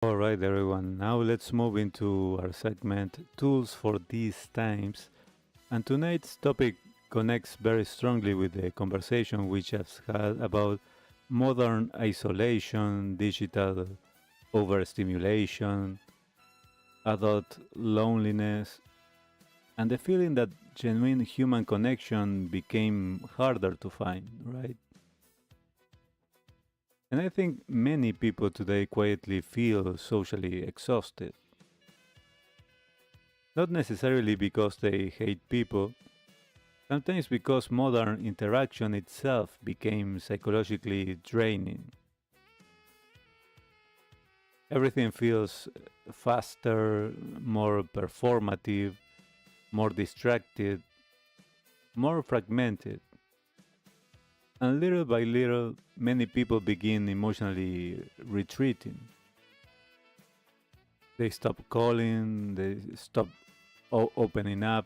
All right, everyone. Now let's move into our segment Tools for These Times. And tonight's topic connects very strongly with the conversation we just had about modern isolation, digital overstimulation, adult loneliness, and the feeling that genuine human connection became harder to find, right? And I think many people today quietly feel socially exhausted. Not necessarily because they hate people, sometimes because modern interaction itself became psychologically draining. Everything feels faster, more performative, more distracted, more fragmented. And little by little, many people begin emotionally retreating. They stop calling, they stop opening up,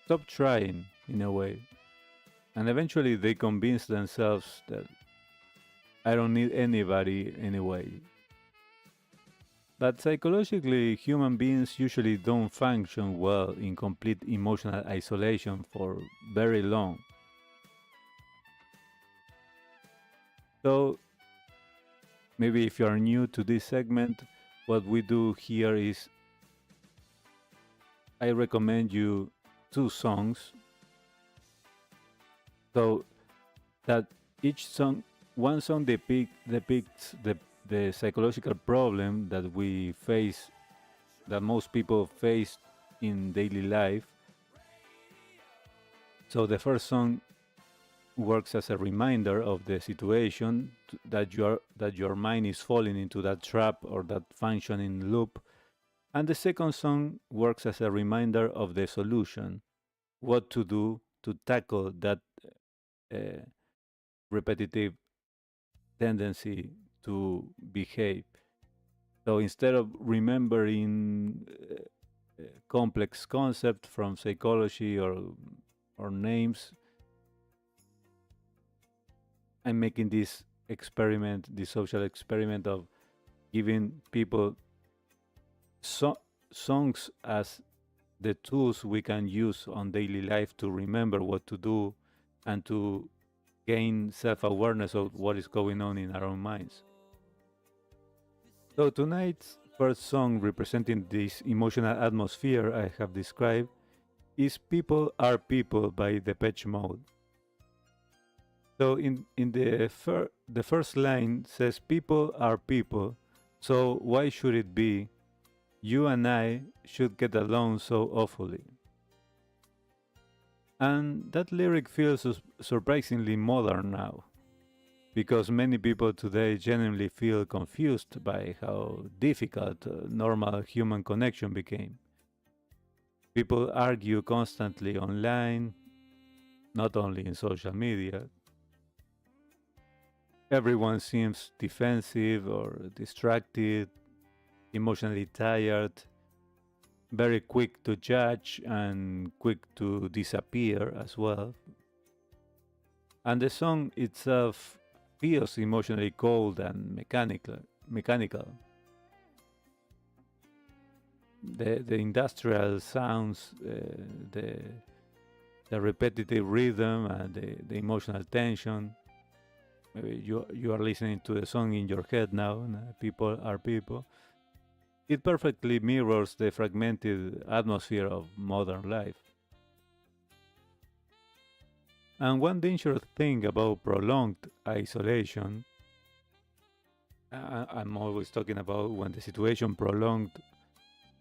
stop trying in a way. And eventually they convince themselves that I don't need anybody anyway. But psychologically, human beings usually don't function well in complete emotional isolation for very long. So, maybe if you are new to this segment, what we do here is I recommend you two songs so that each song, one song depicts the psychological problem that we face, that most people face in daily life. So the first song works as a reminder of the situation that your mind is falling into that trap or that functioning loop, and the second song works as a reminder of the solution, what to do to tackle that uh, repetitive tendency to behave. So instead of remembering complex concepts from psychology or names, I'm making this experiment, this social experiment of giving people songs as the tools we can use on daily life to remember what to do and to gain self-awareness of what is going on in our own minds. So tonight's first song representing this emotional atmosphere I have described is People Are People by Depeche Mode. So in the first line says people are people, so why should it be you and I should get along so awfully? And that lyric feels surprisingly modern now, because many people today genuinely feel confused by how difficult normal human connection became. People argue constantly online, not only in social media. Everyone seems defensive or distracted, emotionally tired, very quick to judge and quick to disappear as well. And the song itself feels emotionally cold and mechanical. The industrial sounds, the repetitive rhythm, and the emotional tension. Maybe you are listening to the song in your head now. People are people. It perfectly mirrors the fragmented atmosphere of modern life. And one dangerous thing about prolonged isolation, I'm always talking about when the situation prolonged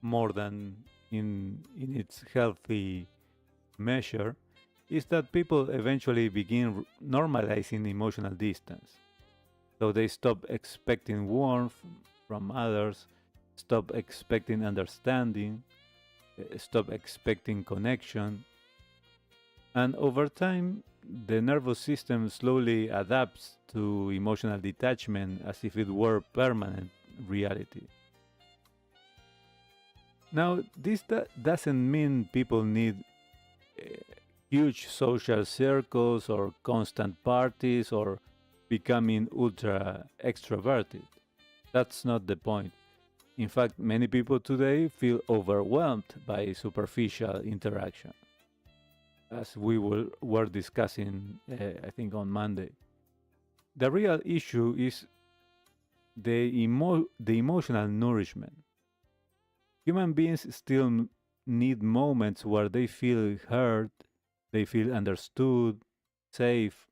more than in its healthy measure, is that people eventually begin normalizing emotional distance. So they stop expecting warmth from others, stop expecting understanding, stop expecting connection. And over time, the nervous system slowly adapts to emotional detachment as if it were permanent reality. Now, this doesn't mean people need uh, huge social circles or constant parties or becoming ultra extroverted. That's not the point. In fact, many people today feel overwhelmed by superficial interaction, as were discussing, I think, on Monday. The real issue is the emotional nourishment. Human beings still need moments where they feel heard, they feel understood, safe,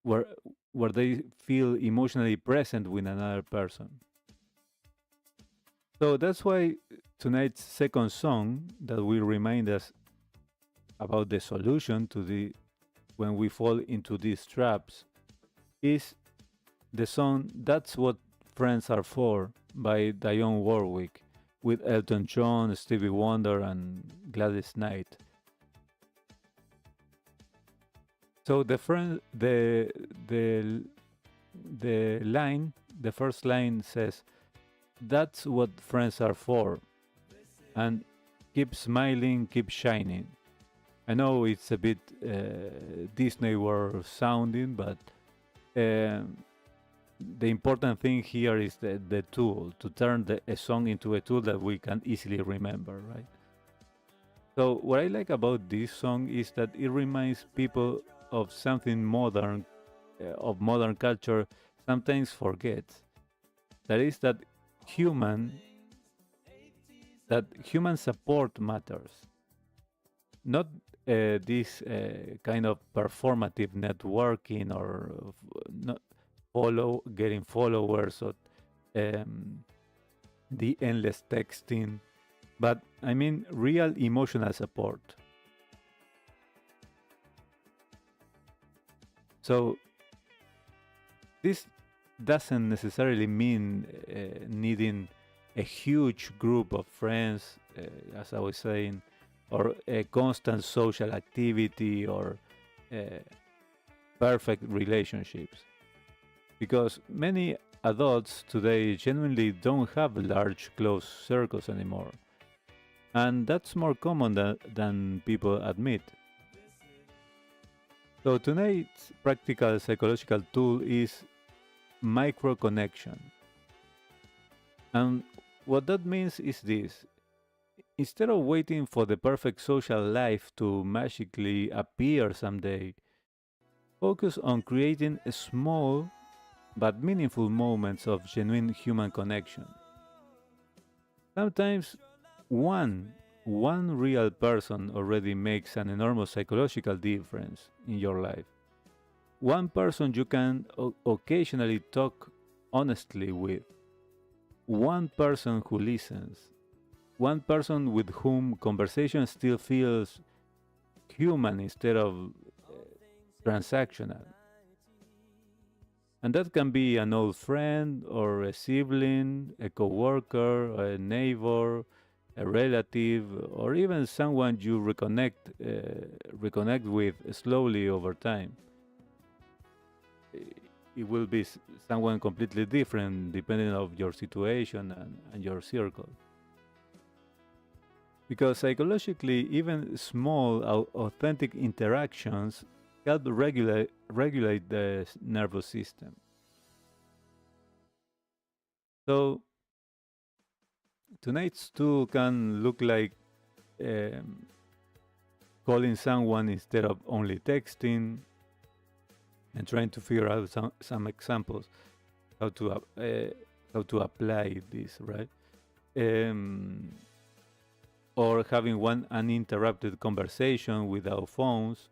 where they feel emotionally present with another person. So that's why tonight's second song that will remind us about the solution to the when we fall into these traps is the song "That's What Friends Are For" by Dionne Warwick, with Elton John, Stevie Wonder, and Gladys Knight. So the line, the first line says, "That's what friends are for," and keep smiling, keep shining. I know it's a bit Disney World sounding, but um the important thing here is the tool to turn a song into a tool that we can easily remember, right? So what I like about this song is that it reminds people of something modern, of modern culture sometimes forgets. That is human that human support matters, not this kind of performative networking or not getting followers or um, the endless texting, but I mean real emotional support. So this doesn't necessarily mean needing a huge group of friends, as I was saying, or a constant social activity or uh, perfect relationships. Because many adults today genuinely don't have large close circles anymore. And that's more common than people admit. So tonight's practical psychological tool is micro connection. And what that means is this: instead of waiting for the perfect social life to magically appear someday, focus on creating a small but meaningful moments of genuine human connection. Sometimes one one real person already makes an enormous psychological difference in your life. One person you can occasionally talk honestly with. One person who listens. One person with whom conversation still feels human instead of transactional. And that can be an old friend or a sibling, a coworker, a neighbor, a relative, or even someone you reconnect with slowly over time. It will be someone completely different depending on your situation and your circle. Because psychologically, even small, authentic interactions help regulate the nervous system. So tonight's tool can look like um, calling someone instead of only texting, and trying to figure out some examples how to apply this, right? Um, or having one uninterrupted conversation without phones.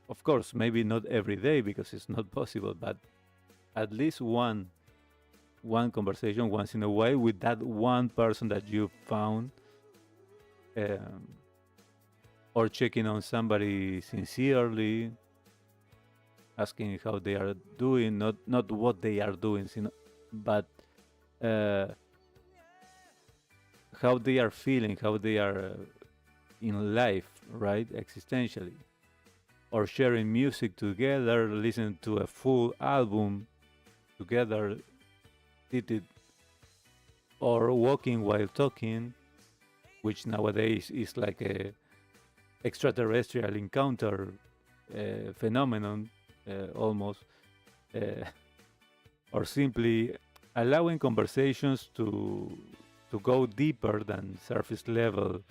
Of course, maybe not every day because it's not possible, but at least one conversation once in a while with that one person that you found, um, or checking on somebody sincerely, asking how they are doing, not what they are doing, but uh, how they are feeling, how they are in life, right, existentially, or sharing music together, listening to a full album together, seated, or walking while talking, which nowadays is like a extraterrestrial encounter phenomenon almost, uh, or simply allowing conversations to go deeper than surface level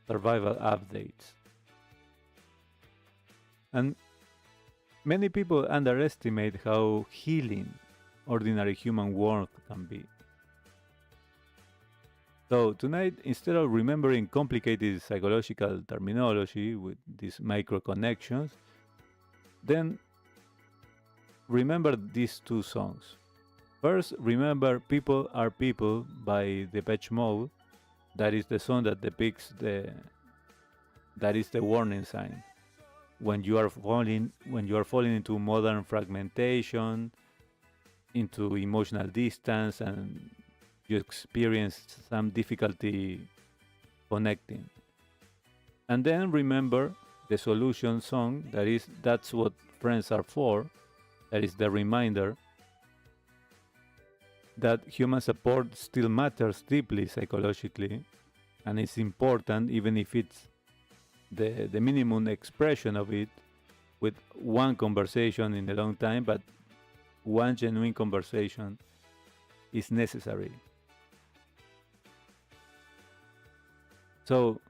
survival updates. And many people underestimate how healing ordinary human warmth can be. So tonight, instead of remembering complicated psychological terminology with these micro connections, then remember these two songs. First, remember "People Are People" by Depeche Mode. That is the song that depicts that is the warning sign when you are falling into modern fragmentation, into emotional distance, and you experience some difficulty connecting. And then remember the solution song, that's what friends are for. That is the reminder that human support still matters deeply psychologically, and it's important even if it's the minimum expression of it with one conversation in a long time, but one genuine conversation is necessary. So,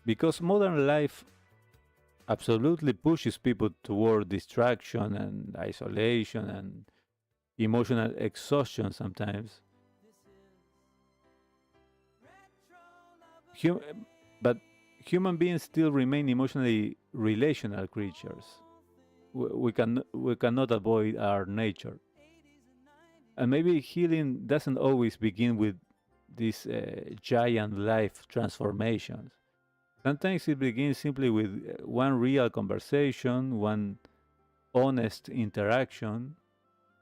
because modern life absolutely pushes people toward distraction and isolation and emotional exhaustion sometimes, hum- but human beings still remain emotionally relational creatures. We cannot avoid our nature. And maybe healing doesn't always begin with these giant life transformations. Sometimes it begins simply with one real conversation, one honest interaction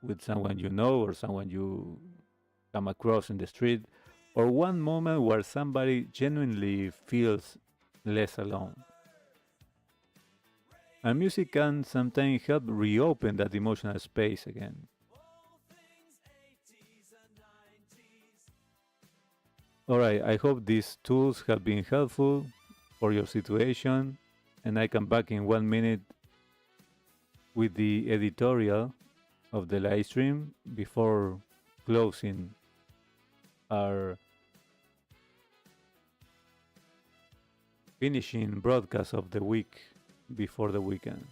with someone you know or someone you come across in the street, or one moment where somebody genuinely feels less alone. And music can sometimes help reopen that emotional space again. Alright, I hope these tools have been helpful for your situation, and I come back in 1 minute with the editorial of the live stream before closing our finishing broadcast of the week before the weekend.